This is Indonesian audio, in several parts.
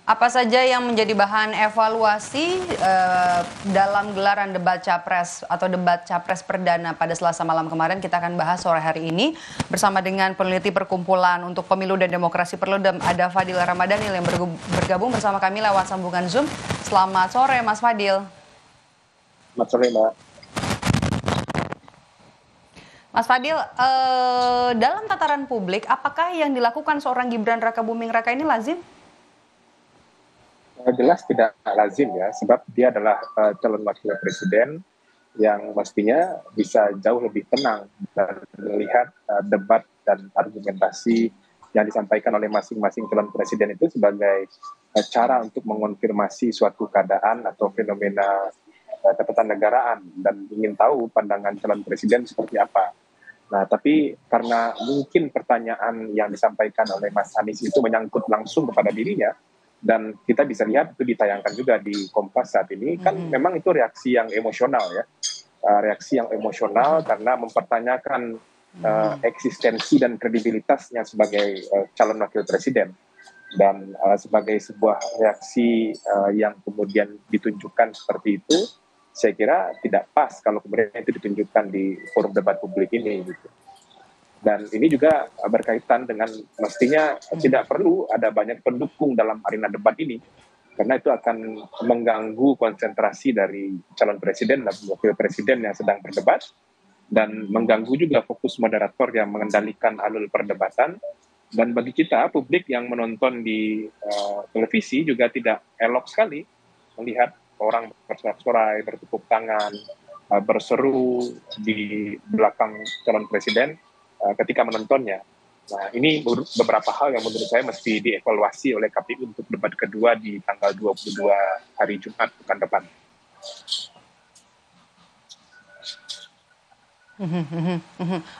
Apa saja yang menjadi bahan evaluasi dalam gelaran debat capres atau debat capres perdana pada Selasa malam kemarin? Kita akan bahas sore hari ini bersama dengan peneliti Perkumpulan untuk Pemilu dan Demokrasi Perludem, ada Fadil Ramadhanil yang bergabung bersama kami lewat sambungan Zoom. Selamat sore, Mas Fadil. Selamat sore, Mbak. Mas Fadil, dalam tataran publik, apakah yang dilakukan seorang Gibran Rakabuming Raka ini lazim? Jelas tidak lazim ya, sebab dia adalah calon wakil presiden yang mestinya bisa jauh lebih tenang dan melihat debat dan argumentasi yang disampaikan oleh masing-masing calon presiden itu sebagai cara untuk mengonfirmasi suatu keadaan atau fenomena ketatanegaraan dan ingin tahu pandangan calon presiden seperti apa. Nah, tapi karena mungkin pertanyaan yang disampaikan oleh Mas Anies itu menyangkut langsung kepada dirinya, dan kita bisa lihat itu ditayangkan juga di Kompas saat ini, kan memang itu reaksi yang emosional ya, reaksi yang emosional karena mempertanyakan eksistensi dan kredibilitasnya sebagai calon wakil presiden, dan sebagai sebuah reaksi yang kemudian ditunjukkan seperti itu, saya kira tidak pas kalau kemudian itu ditunjukkan di forum debat publik ini gitu. Dan ini juga berkaitan dengan mestinya tidak perlu ada banyak pendukung dalam arena debat ini, karena itu akan mengganggu konsentrasi dari calon presiden dan wakil presiden yang sedang berdebat, dan mengganggu juga fokus moderator yang mengendalikan alur perdebatan. Dan bagi kita, publik yang menonton di televisi juga tidak elok sekali melihat orang bersorak-sorai, bertepuk tangan, berseru di belakang calon presiden ketika menontonnya. Nah, ini beberapa hal yang menurut saya mesti dievaluasi oleh KPU untuk debat kedua di tanggal 22 hari Jumat pekan depan.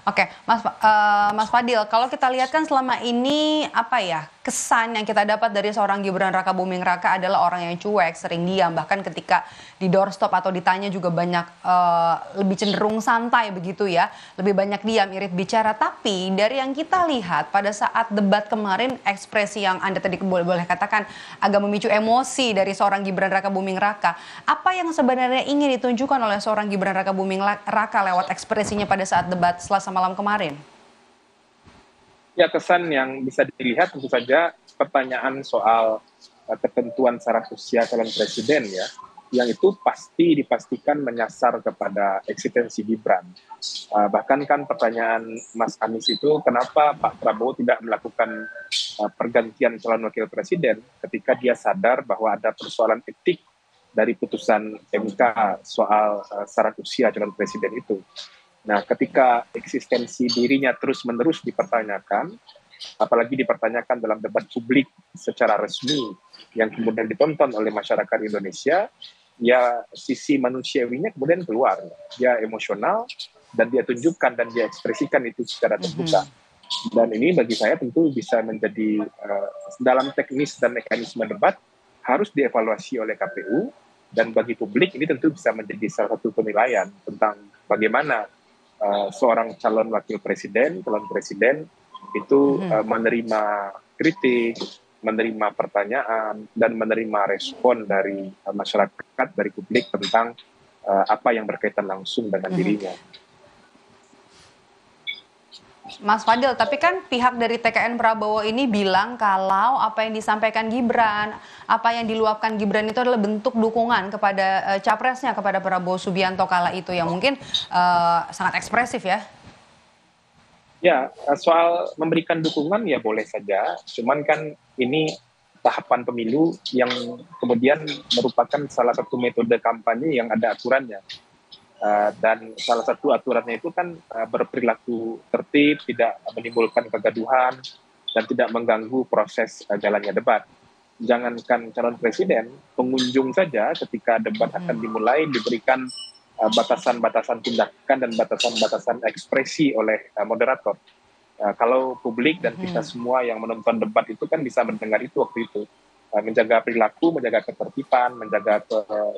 Oke, Mas Fadil, kalau kita lihat kan selama ini apa ya, kesan yang kita dapat dari seorang Gibran Rakabuming Raka adalah orang yang cuek, sering diam, bahkan ketika di doorstop atau ditanya juga banyak lebih cenderung santai begitu ya, lebih banyak diam, irit bicara. Tapi dari yang kita lihat pada saat debat kemarin, ekspresi yang Anda tadi boleh katakan agak memicu emosi dari seorang Gibran Rakabuming Raka. Apa yang sebenarnya ingin ditunjukkan oleh seorang Gibran Rakabuming Raka lewat ekspresinya pada saat debat Selasa malam kemarin? Ya, kesan yang bisa dilihat tentu saja pertanyaan soal ketentuan syarat usia calon presiden ya, yang itu pasti dipastikan menyasar kepada eksistensi Gibran. Bahkan kan pertanyaan Mas Anies itu, kenapa Pak Prabowo tidak melakukan pergantian calon wakil presiden ketika dia sadar bahwa ada persoalan etik dari putusan MK soal syarat usia calon presiden itu. Nah, ketika eksistensi dirinya terus-menerus dipertanyakan, apalagi dipertanyakan dalam debat publik secara resmi yang kemudian ditonton oleh masyarakat Indonesia, ya sisi manusiawinya kemudian keluar. Dia emosional dan dia tunjukkan dan dia ekspresikan itu secara terbuka. Dan ini bagi saya tentu bisa menjadi dalam teknis dan mekanisme debat harus dievaluasi oleh KPU, dan bagi publik ini tentu bisa menjadi salah satu penilaian tentang bagaimana seorang calon wakil presiden, calon presiden itu menerima kritik, menerima pertanyaan, dan menerima respon dari masyarakat, dari publik tentang apa yang berkaitan langsung dengan dirinya. Mas Fadil, tapi kan pihak dari TKN Prabowo ini bilang kalau apa yang disampaikan Gibran, apa yang diluapkan Gibran itu adalah bentuk dukungan kepada capresnya, kepada Prabowo Subianto kala itu, yang mungkin sangat ekspresif ya. Ya, soal memberikan dukungan ya boleh saja, cuman kan ini tahapan pemilu yang kemudian merupakan salah satu metode kampanye yang ada aturannya. Dan salah satu aturannya itu kan berperilaku tertib, tidak menimbulkan kegaduhan, dan tidak mengganggu proses jalannya debat. Jangankan calon presiden, pengunjung saja ketika debat akan dimulai diberikan batasan-batasan tindakan dan batasan-batasan ekspresi oleh moderator. Kalau publik dan kita semua yang menonton debat itu kan bisa mendengar itu waktu itu. Menjaga perilaku, menjaga ketertiban, menjaga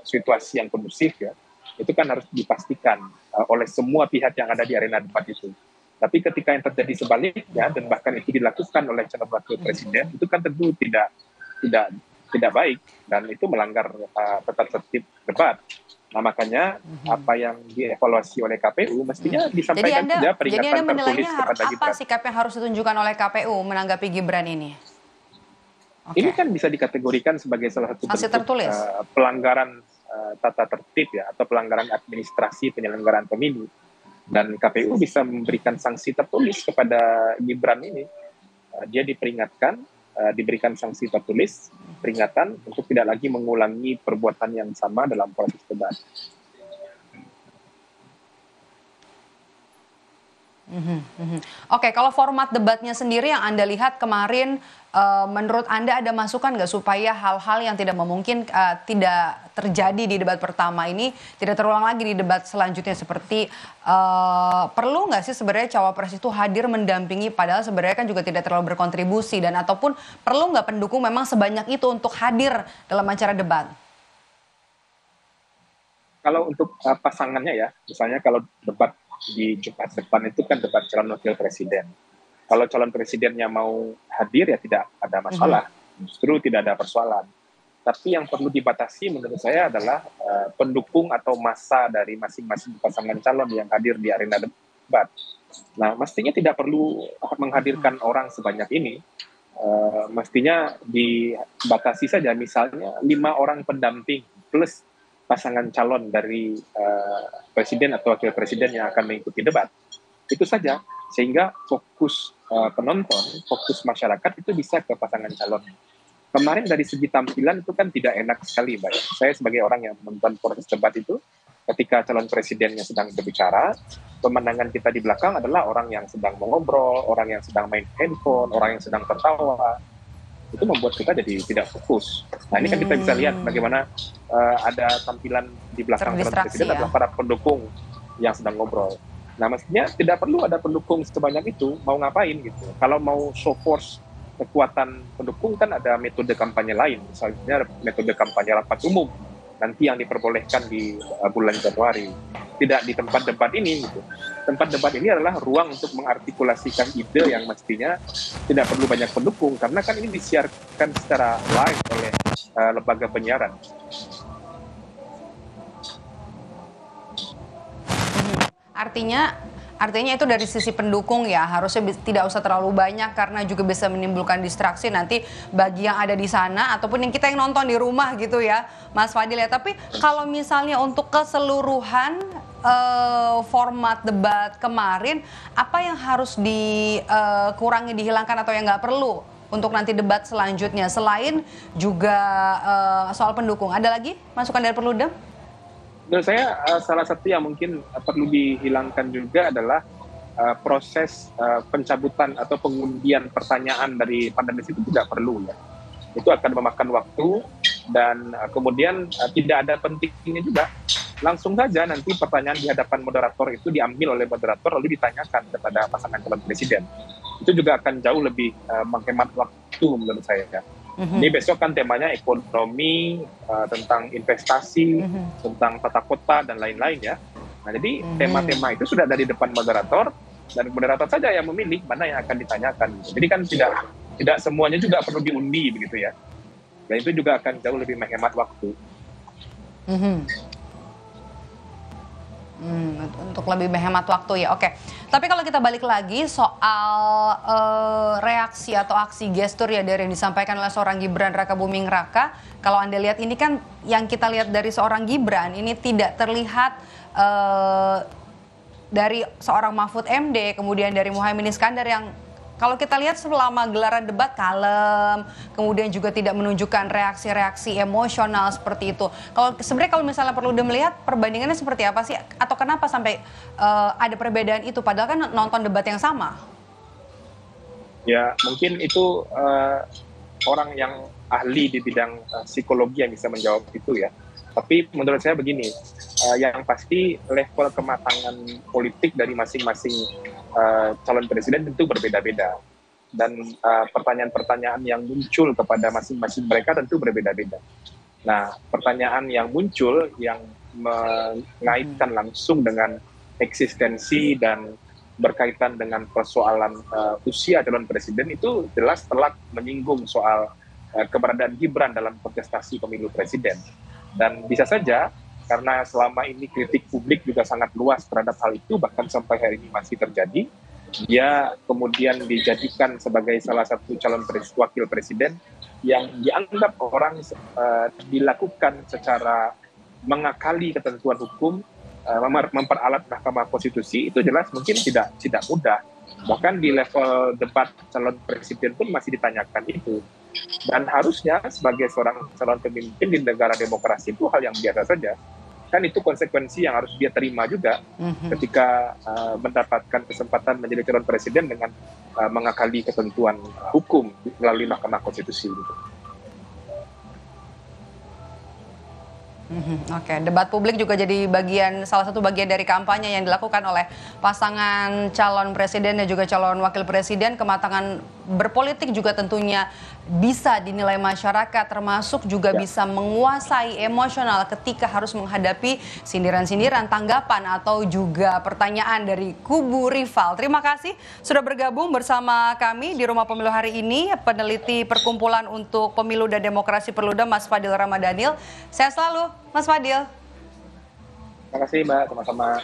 situasi yang kondusif ya, itu kan harus dipastikan oleh semua pihak yang ada di arena debat itu. Tapi ketika yang terjadi sebaliknya dan bahkan itu dilakukan oleh calon wakil presiden, itu kan tentu tidak tidak baik dan itu melanggar tata tertib debat. Nah makanya apa yang dievaluasi oleh KPU mestinya disampaikan juga Jadi peringatan Anda tertulis menilainya kepada apa Gibran. sikap yang harus ditunjukkan oleh KPU menanggapi Gibran ini? Ini kan bisa dikategorikan sebagai salah satu Sanksi bentuk tertulis. pelanggaran tata tertib ya, atau pelanggaran administrasi penyelenggaraan pemilu. Dan KPU bisa memberikan sanksi tertulis kepada Gibran ini. Dia diperingatkan, diberikan sanksi tertulis, peringatan untuk tidak lagi mengulangi perbuatan yang sama dalam proses debat. Oke, kalau format debatnya sendiri yang Anda lihat kemarin, menurut Anda ada masukan nggak supaya hal-hal yang tidak memungkinkan tidak terjadi di debat pertama ini tidak terulang lagi di debat selanjutnya, seperti perlu nggak sih sebenarnya cawapres itu hadir mendampingi, padahal sebenarnya kan juga tidak terlalu berkontribusi, dan ataupun perlu nggak pendukung memang sebanyak itu untuk hadir dalam acara debat? Kalau untuk pasangannya ya, misalnya kalau debat di Jumat depan itu kan debat calon wakil presiden. Kalau calon presidennya mau hadir ya tidak ada masalah, justru tidak ada persoalan. Tapi yang perlu dibatasi menurut saya adalah pendukung atau massa dari masing-masing pasangan calon yang hadir di arena debat. Nah, mestinya tidak perlu menghadirkan orang sebanyak ini. Mestinya dibatasi saja, misalnya 5 orang pendamping plus pasangan calon dari presiden atau wakil presiden yang akan mengikuti debat. Itu saja, sehingga fokus penonton, fokus masyarakat itu bisa ke pasangan calon. Kemarin dari segi tampilan itu kan tidak enak sekali, Mbak. Saya sebagai orang yang menonton proses debat itu, ketika calon presidennya sedang berbicara, pemandangan kita di belakang adalah orang yang sedang mengobrol, orang yang sedang main handphone, orang yang sedang tertawa. Itu membuat kita jadi tidak fokus. Nah ini kan kita bisa lihat bagaimana ada tampilan di belakang calon presiden adalah para pendukung yang sedang ngobrol. Nah mestinya tidak perlu ada pendukung sebanyak itu, mau ngapain gitu. Kalau mau show force kekuatan pendukung kan ada metode kampanye lain, misalnya metode kampanye rapat umum nanti yang diperbolehkan di bulan Januari, tidak di tempat debat ini gitu. Tempat debat ini adalah ruang untuk mengartikulasikan ide yang mestinya tidak perlu banyak pendukung, karena kan ini disiarkan secara live oleh lembaga penyiaran. Artinya itu dari sisi pendukung ya, harusnya tidak usah terlalu banyak karena juga bisa menimbulkan distraksi nanti bagi yang ada di sana ataupun yang kita yang nonton di rumah gitu ya, Mas Fadil ya. Tapi kalau misalnya untuk keseluruhan format debat kemarin, apa yang harus dikurangi, dihilangkan atau yang nggak perlu untuk nanti debat selanjutnya selain juga soal pendukung? Ada lagi masukan dari Perludem? Menurut saya salah satu yang mungkin perlu dihilangkan juga adalah proses pencabutan atau pengundian pertanyaan dari panelis itu tidak perlu ya. Itu akan memakan waktu dan kemudian tidak ada pentingnya juga. Langsung saja nanti pertanyaan di hadapan moderator itu diambil oleh moderator lalu ditanyakan kepada pasangan calon presiden. Itu juga akan jauh lebih menghemat waktu menurut saya ya. Ini besok kan temanya ekonomi, tentang investasi, tentang tata kota dan lain-lain ya. Nah jadi tema-tema itu sudah dari depan moderator dan moderator saja yang memilih mana yang akan ditanyakan. Jadi kan tidak semuanya juga perlu diundi begitu ya. Dan itu juga akan jauh lebih menghemat waktu. Untuk lebih menghemat waktu ya, oke. Tapi kalau kita balik lagi soal reaksi atau aksi gestur ya dari yang disampaikan oleh seorang Gibran Rakabuming Raka, kalau Anda lihat ini kan yang kita lihat dari seorang Gibran ini tidak terlihat dari seorang Mahfud MD, kemudian dari Muhaimin Iskandar yang kalau kita lihat selama gelaran debat kalem, kemudian juga tidak menunjukkan reaksi-reaksi emosional seperti itu. Kalau misalnya perlu melihat perbandingannya seperti apa sih? Atau kenapa sampai ada perbedaan itu? Padahal kan nonton debat yang sama. Ya mungkin itu orang yang ahli di bidang psikologi yang bisa menjawab itu ya. Tapi menurut saya begini, yang pasti level kematangan politik dari masing-masing calon presiden tentu berbeda-beda. Dan pertanyaan-pertanyaan yang muncul kepada masing-masing mereka tentu berbeda-beda. Nah, pertanyaan yang muncul yang mengaitkan langsung dengan eksistensi dan berkaitan dengan persoalan usia calon presiden itu jelas telak menyinggung soal keberadaan Gibran dalam kontestasi pemilu presiden. Dan bisa saja karena selama ini kritik publik juga sangat luas terhadap hal itu, bahkan sampai hari ini masih terjadi, dia kemudian dijadikan sebagai salah satu calon wakil presiden yang dianggap orang dilakukan secara mengakali ketentuan hukum, memperalat Mahkamah Konstitusi. Itu jelas mungkin tidak mudah. Bahkan di level debat calon presiden pun masih ditanyakan itu. Dan harusnya sebagai seorang calon pemimpin di negara demokrasi itu hal yang biasa saja. Kan itu konsekuensi yang harus dia terima juga ketika mendapatkan kesempatan menjadi calon presiden dengan mengakali ketentuan hukum melalui Mahkamah Konstitusi. Gitu. Oke, debat publik juga jadi salah satu bagian dari kampanye yang dilakukan oleh pasangan calon presiden dan juga calon wakil presiden. Kematangan berpolitik juga tentunya bisa dinilai masyarakat, termasuk juga bisa menguasai emosional ketika harus menghadapi sindiran-sindiran, tanggapan atau juga pertanyaan dari kubu rival. Terima kasih sudah bergabung bersama kami di Rumah Pemilu hari ini, peneliti Perkumpulan untuk Pemilu dan Demokrasi Perludem, Mas Fadil Ramadhanil. Sehat selalu, Mas Fadil. Terima kasih, Mbak. Sama-sama.